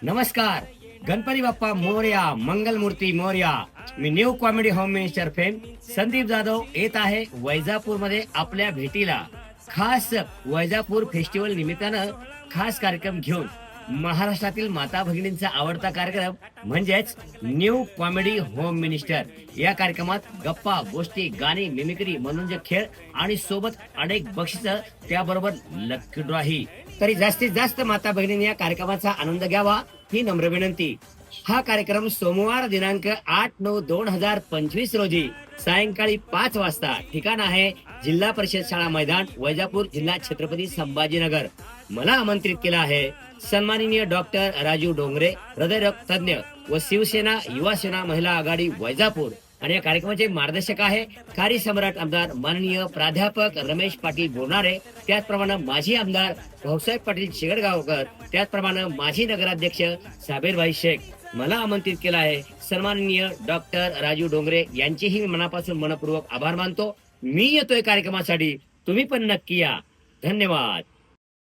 नमस्कार. गणपती बाप्पा मोरया, मंगलमूर्ती मोरया. मी new comedy home minister fame Sandeep Jadhav येत आहे वैजापूरमध्ये आपल्या भेटीला. खास वैजापूर फेस्टिवल निमित्तानं खास कार्यक्रम घेऊन महाराष्ट्रातील माता भगिनींचा आवडता कार्यक्रम म्हणजेच न्यू कॉमेडी होम मिनिस्टर. या कार्यक्रमात गप्पा गोष्टी गाणी मिमिक्री मनोरंजक खेळ आणि सोबत अनेक बक्षिसं, त्याबरोबर लकी ड्रॉही. तरी जास्तीत जास्त माता भगिनींनी या कार्यक्रमाचा आनंद घ्यावा ही नम्र विनंती. हा कार्यक्रम सोमवार दिनांक 8/9/2025 रोजी सायंकाळी 5 वाजता. ठिकाण आहे जिल्हा परिषद शाळा मैदान, वैजापूर, जिल्हा छत्रपती संभाजीनगर. मला आमंत्रित केलं आहे सन्माननीय डॉक्टर राजू डोंगरे, हृदयरोग तज्ञ व शिवसेना युवा सेना महिला आघाडी वैजापूर. आणि या कार्यक्रमाचे मार्गदर्शक आहे कार्य सम्राट आमदार माननीय प्राध्यापक रमेश पाटील बोरणारे, त्याचप्रमाणे माजी आमदार भाऊसाहेब पाटील शिगडगावकर, त्याचप्रमाणे माजी नगराध्यक्ष साबेरभाई शेख. मला आमंत्रित केलं आहे सन्माननीय डॉक्टर राजू डोंगरे यांचेही मी मनापासून मनपूर्वक आभार मानतो. मी येतोय कार्यक्रमासाठी, तुम्ही पण नक्की या. धन्यवाद.